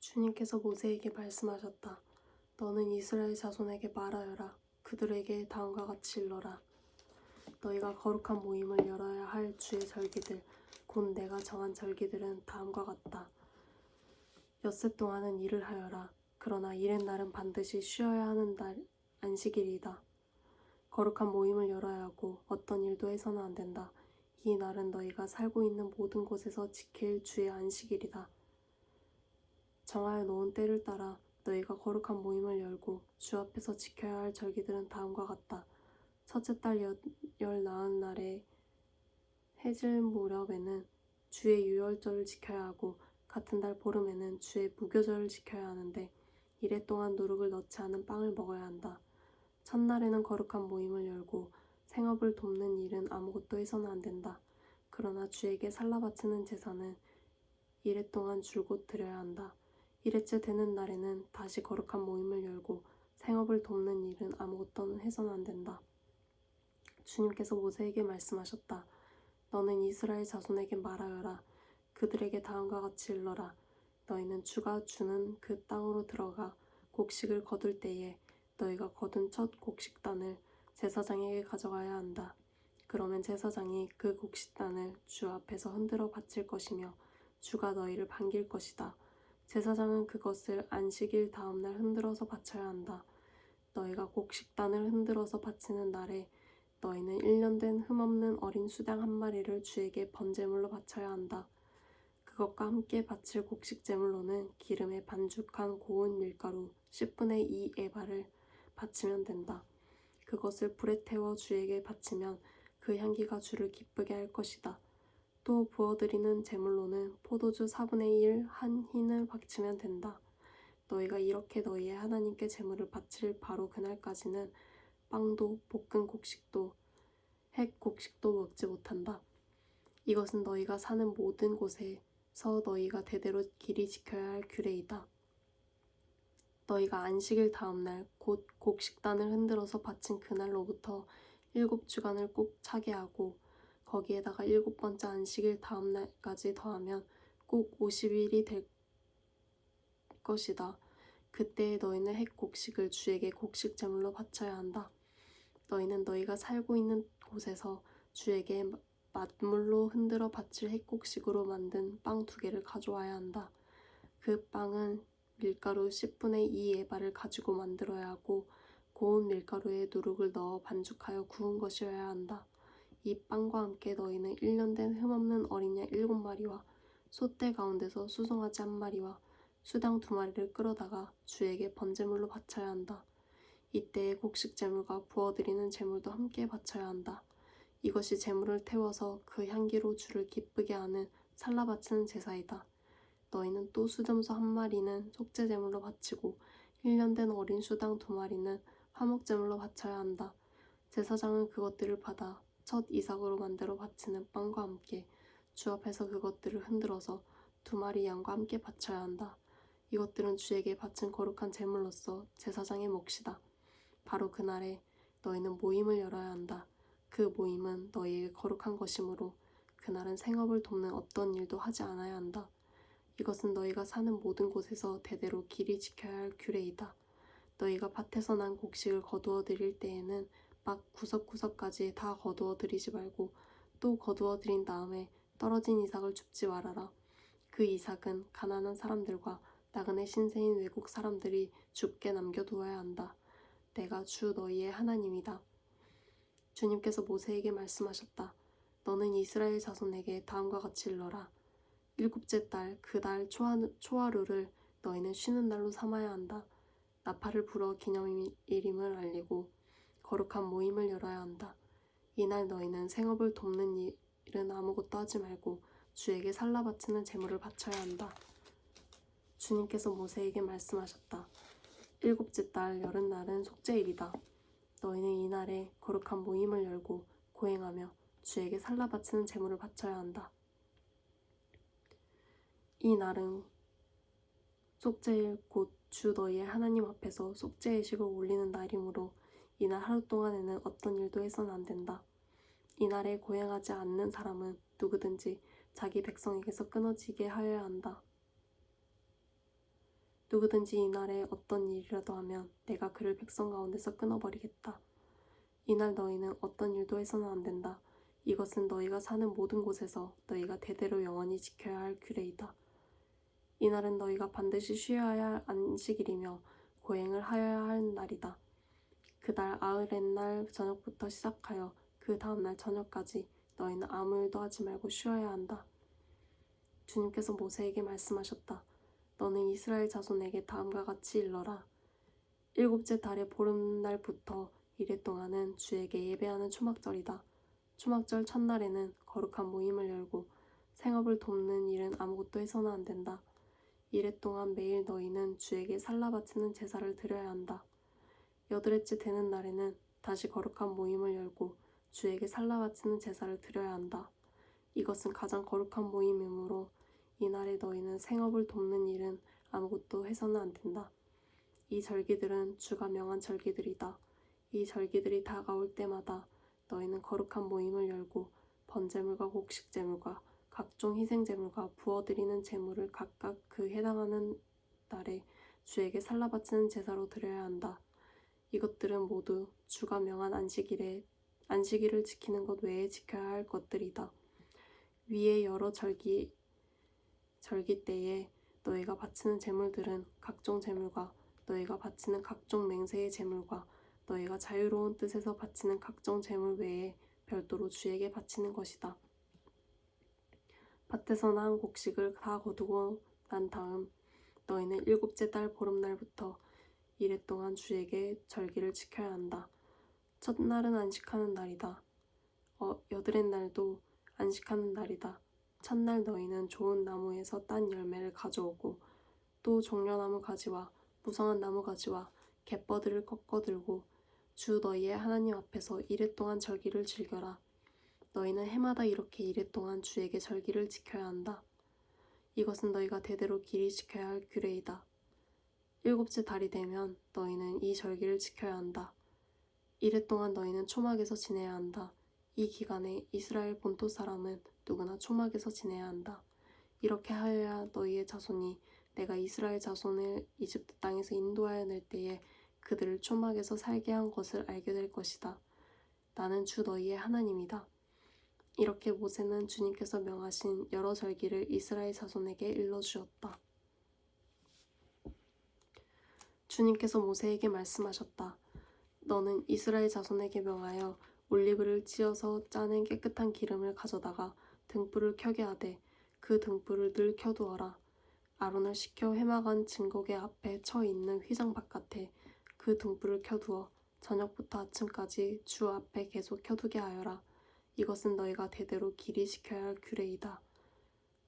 주님께서 모세에게 말씀하셨다. 너는 이스라엘 자손에게 말하여라. 그들에게 다음과 같이 일러라. 너희가 거룩한 모임을 열어야 할 주의 절기들, 곧 내가 정한 절기들은 다음과 같다. 엿새 동안은 일을 하여라. 그러나 일의 날은 반드시 쉬어야 하는 날, 안식일이다. 거룩한 모임을 열어야 하고 어떤 일도 해서는 안 된다. 이 날은 너희가 살고 있는 모든 곳에서 지킬 주의 안식일이다. 정하여 놓은 때를 따라 너희가 거룩한 모임을 열고 주 앞에서 지켜야 할 절기들은 다음과 같다. 첫째 달 열 나은 날에 해질 무렵에는 주의 유월절을 지켜야 하고 같은 달 보름에는 주의 무교절을 지켜야 하는데 이래 동안 누룩을 넣지 않은 빵을 먹어야 한다. 첫날에는 거룩한 모임을 열고 생업을 돕는 일은 아무것도 해서는 안 된다. 그러나 주에게 살라 바치는 제사는 이래 동안 줄곧 드려야 한다. 이래째 되는 날에는 다시 거룩한 모임을 열고 생업을 돕는 일은 아무것도 해서는 안 된다. 주님께서 모세에게 말씀하셨다. 너는 이스라엘 자손에게 말하여라. 그들에게 다음과 같이 일러라. 너희는 주가 주는 그 땅으로 들어가 곡식을 거둘 때에 너희가 거둔 첫 곡식단을 제사장에게 가져가야 한다. 그러면 제사장이 그 곡식단을 주 앞에서 흔들어 바칠 것이며 주가 너희를 반길 것이다. 제사장은 그것을 안식일 다음날 흔들어서 바쳐야 한다. 너희가 곡식단을 흔들어서 바치는 날에 너희는 1년 된 흠없는 어린 수당 한 마리를 주에게 번제물로 바쳐야 한다. 그것과 함께 바칠 곡식 제물로는 기름에 반죽한 고운 밀가루 10분의 2 에바를 바치면 된다. 그것을 불에 태워 주에게 바치면 그 향기가 주를 기쁘게 할 것이다. 또 부어드리는 제물로는 포도주 4분의 1 한 흰을 바치면 된다. 너희가 이렇게 너희의 하나님께 제물을 바칠 바로 그날까지는 빵도 볶은 곡식도 핵 곡식도 먹지 못한다. 이것은 너희가 사는 모든 곳에서 너희가 대대로 길이 지켜야 할 규례이다. 너희가 안식일 다음날 곧 곡식단을 흔들어서 바친 그날로부터 7주간을 꼭 차게 하고 거기에다가 7번째 안식일 다음날까지 더하면 꼭 50일이 될 것이다. 그때에 너희는 핵 곡식을 주에게 곡식 제물로 바쳐야 한다. 너희는 너희가 살고 있는 곳에서 주에게 맛물로 흔들어 바칠 핵곡식으로 만든 빵 2개를 가져와야 한다. 그 빵은 밀가루 10분의 2 에바를 가지고 만들어야 하고 고운 밀가루에 누룩을 넣어 반죽하여 구운 것이어야 한다. 이 빵과 함께 너희는 1년 된 흠없는 어린 양 7마리와 소떼 가운데서 수송아지 1마리와 수당 2마리를 끌어다가 주에게 번제물로 바쳐야 한다. 이때에 곡식 제물과 부어드리는 제물도 함께 바쳐야 한다. 이것이 제물을 태워서 그 향기로 주를 기쁘게 하는 살라 바치는 제사이다. 너희는 또 수점소 1마리는 속죄 제물로 바치고 1년 된 어린 수당 2마리는 화목 제물로 바쳐야 한다. 제사장은 그것들을 받아 첫 이삭으로 만들어 바치는 빵과 함께 주 앞에서 그것들을 흔들어서 2마리 양과 함께 바쳐야 한다. 이것들은 주에게 바친 거룩한 제물로서 제사장의 몫이다. 바로 그날에 너희는 모임을 열어야 한다. 그 모임은 너희에게 거룩한 것이므로 그날은 생업을 돕는 어떤 일도 하지 않아야 한다. 이것은 너희가 사는 모든 곳에서 대대로 길이 지켜야 할 규례이다. 너희가 밭에서 난 곡식을 거두어 드릴 때에는 막 구석구석까지 다 거두어 드리지 말고 또 거두어 드린 다음에 떨어진 이삭을 줍지 말아라. 그 이삭은 가난한 사람들과 나그네 신세인 외국 사람들이 줍게 남겨두어야 한다. 내가 주 너희의 하나님이다. 주님께서 모세에게 말씀하셨다. 너는 이스라엘 자손에게 다음과 같이 일러라. 7째 달 그 달 초하루를 너희는 쉬는 날로 삼아야 한다. 나팔을 불어 기념일임을 알리고 거룩한 모임을 열어야 한다. 이날 너희는 생업을 돕는 일은 아무것도 하지 말고 주에게 살라 바치는 제물을 바쳐야 한다. 주님께서 모세에게 말씀하셨다. 7째 달 여름날은 속죄일이다. 너희는 이날에 거룩한 모임을 열고 고행하며 주에게 살라 바치는 제물을 바쳐야 한다. 이 날은 속죄일 곧 주 너희의 하나님 앞에서 속죄 예식을 올리는 날이므로 이날 하루 동안에는 어떤 일도 해서는 안 된다. 이날에 고행하지 않는 사람은 누구든지 자기 백성에게서 끊어지게 하여야 한다. 누구든지 이날에 어떤 일이라도 하면 내가 그를 백성 가운데서 끊어버리겠다. 이날 너희는 어떤 일도 해서는 안 된다. 이것은 너희가 사는 모든 곳에서 너희가 대대로 영원히 지켜야 할 규례이다. 이날은 너희가 반드시 쉬어야 할 안식일이며 고행을 하여야 할 날이다. 그달 아흐렛날 저녁부터 시작하여 그 다음날 저녁까지 너희는 아무 일도 하지 말고 쉬어야 한다. 주님께서 모세에게 말씀하셨다. 너는 이스라엘 자손에게 다음과 같이 일러라. 일곱째 달의 보름날부터 이래 동안은 주에게 예배하는 초막절이다. 초막절 첫날에는 거룩한 모임을 열고 생업을 돕는 일은 아무것도 해서는 안 된다. 이래 동안 매일 너희는 주에게 살라 바치는 제사를 드려야 한다. 여드렛째 되는 날에는 다시 거룩한 모임을 열고 주에게 살라 바치는 제사를 드려야 한다. 이것은 가장 거룩한 모임이므로 이날에 너희는 생업을 돕는 일은 아무것도 해서는 안 된다. 이 절기들은 주가 명한 절기들이다. 이 절기들이 다가올 때마다 너희는 거룩한 모임을 열고 번제물과 곡식제물과 각종 희생제물과 부어드리는 제물을 각각 그 해당하는 날에 주에게 살라 바치는 제사로 드려야 한다. 이것들은 모두 주가 명한 안식일을 지키는 것 외에 지켜야 할 것들이다. 위의 여러 절기 때에 너희가 바치는 제물들은 각종 제물과 너희가 바치는 각종 맹세의 제물과 너희가 자유로운 뜻에서 바치는 각종 제물 외에 별도로 주에게 바치는 것이다. 밭에서 난 곡식을 다 거두고 난 다음 너희는 일곱째 달 보름날부터 이래 동안 주에게 절기를 지켜야 한다. 첫날은 안식하는 날이다. 여드렛 날도 안식하는 날이다. 첫날 너희는 좋은 나무에서 딴 열매를 가져오고 또 종려나무 가지와 무성한 나무 가지와 갯버들을 꺾어 들고 주 너희의 하나님 앞에서 이래 동안 절기를 즐겨라. 너희는 해마다 이렇게 이래 동안 주에게 절기를 지켜야 한다. 이것은 너희가 대대로 길이 지켜야 할 규례이다. 일곱째 달이 되면 너희는 이 절기를 지켜야 한다. 이래 동안 너희는 초막에서 지내야 한다. 이 기간에 이스라엘 본토 사람은 누구나 초막에서 지내야 한다. 이렇게 하여야 너희의 자손이 내가 이스라엘 자손을 이집트 땅에서 인도하여 낼 때에 그들을 초막에서 살게 한 것을 알게 될 것이다. 나는 주 너희의 하나님이다. 이렇게 모세는 주님께서 명하신 여러 절기를 이스라엘 자손에게 일러주었다. 주님께서 모세에게 말씀하셨다. 너는 이스라엘 자손에게 명하여 올리브를 찧어서 짜낸 깨끗한 기름을 가져다가 등불을 켜게 하되 그 등불을 늘 켜두어라. 아론을 시켜 회막안 증거계 앞에 처 있는 휘장 바깥에 그 등불을 켜두어 저녁부터 아침까지 주 앞에 계속 켜두게 하여라. 이것은 너희가 대대로 길이 지켜야 할 규례이다.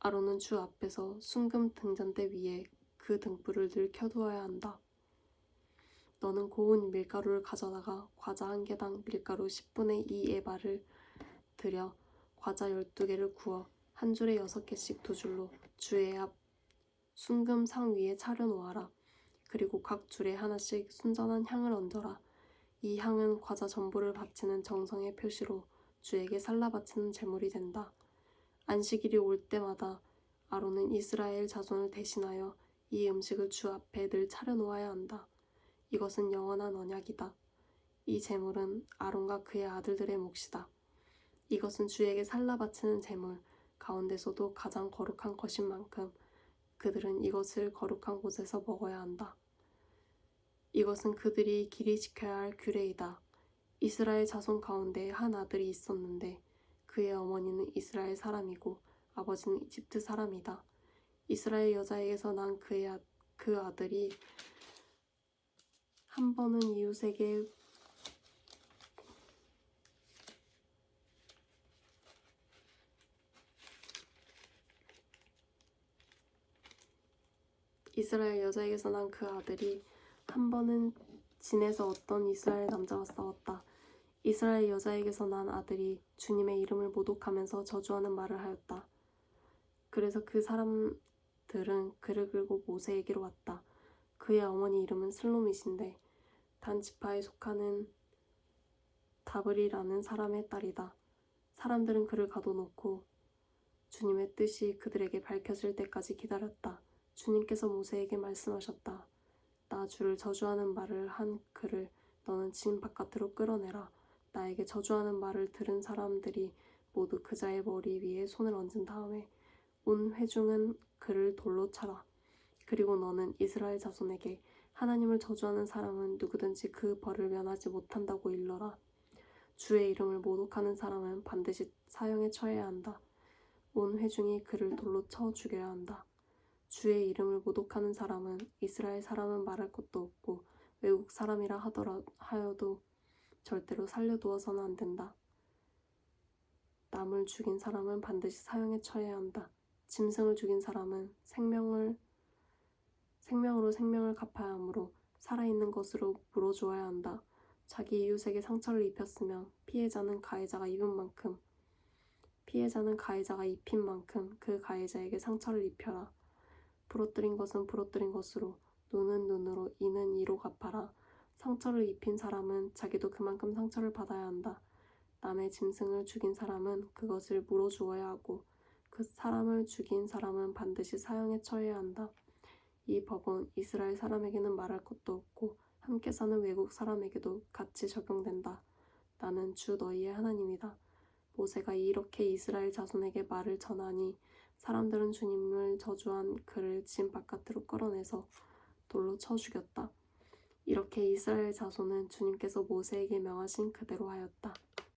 아론은 주 앞에서 순금 등잔대 위에 그 등불을 늘 켜두어야 한다. 너는 고운 밀가루를 가져다가 과자 한 개당 밀가루 10분의 2 에바를 들여 과자 12개를 구워 한 줄에 6개씩 두 줄로 주의 앞 순금 상 위에 차려놓아라. 그리고 각 줄에 하나씩 순전한 향을 얹어라. 이 향은 과자 전부를 바치는 정성의 표시로 주에게 살라 바치는 제물이 된다. 안식일이 올 때마다 아론은 이스라엘 자손을 대신하여 이 음식을 주 앞에 늘 차려놓아야 한다. 이것은 영원한 언약이다. 이 제물은 아론과 그의 아들들의 몫이다. 이것은 주에게 살라 바치는 제물 가운데서도 가장 거룩한 것인 만큼 그들은 이것을 거룩한 곳에서 먹어야 한다. 이것은 그들이 길이 지켜야 할 규례이다. 이스라엘 자손 가운데 한 아들이 있었는데 그의 어머니는 이스라엘 사람이고 아버지는 이집트 사람이다. 이스라엘 여자에게서 난 그 아들이 한 번은 이웃에게 한 번은 진에서 어떤 이스라엘 남자와 싸웠다. 이스라엘 여자에게서 난 아들이 주님의 이름을 모독하면서 저주하는 말을 하였다. 그래서 그 사람들은 그를 끌고 모세에게로 왔다. 그의 어머니 이름은 슬로밋인데 단 지파에 속하는 다브리라는 사람의 딸이다. 사람들은 그를 가둬놓고 주님의 뜻이 그들에게 밝혀질 때까지 기다렸다. 주님께서 모세에게 말씀하셨다. 나 주를 저주하는 말을 한 그를 너는 진 바깥으로 끌어내라. 나에게 저주하는 말을 들은 사람들이 모두 그 자의 머리 위에 손을 얹은 다음에 온 회중은 그를 돌로 차라. 그리고 너는 이스라엘 자손에게 하나님을 저주하는 사람은 누구든지 그 벌을 면하지 못한다고 일러라. 주의 이름을 모독하는 사람은 반드시 사형에 처해야 한다. 온 회중이 그를 돌로 쳐 죽여야 한다. 주의 이름을 모독하는 사람은 이스라엘 사람은 말할 것도 없고 외국 사람이라 하여도 절대로 살려두어서는 안 된다. 남을 죽인 사람은 반드시 사형에 처해야 한다. 짐승을 죽인 사람은 생명으로 생명을 갚아야 하므로 살아있는 것으로 물어주어야 한다. 자기 이웃에게 상처를 입혔으면 피해자는 가해자가 입힌 만큼 그 가해자에게 상처를 입혀라. 부러뜨린 것은 부러뜨린 것으로, 눈은 눈으로, 이는 이로 갚아라. 상처를 입힌 사람은 자기도 그만큼 상처를 받아야 한다. 남의 짐승을 죽인 사람은 그것을 물어주어야 하고 그 사람을 죽인 사람은 반드시 사형에 처해야 한다. 이 법은 이스라엘 사람에게는 말할 것도 없고 함께 사는 외국 사람에게도 같이 적용된다. 나는 주 너희의 하나님이다. 모세가 이렇게 이스라엘 자손에게 말을 전하니 사람들은 주님을 저주한 그를 진 바깥으로 끌어내서 돌로 쳐 죽였다. 이렇게 이스라엘 자손은 주님께서 모세에게 명하신 그대로 하였다.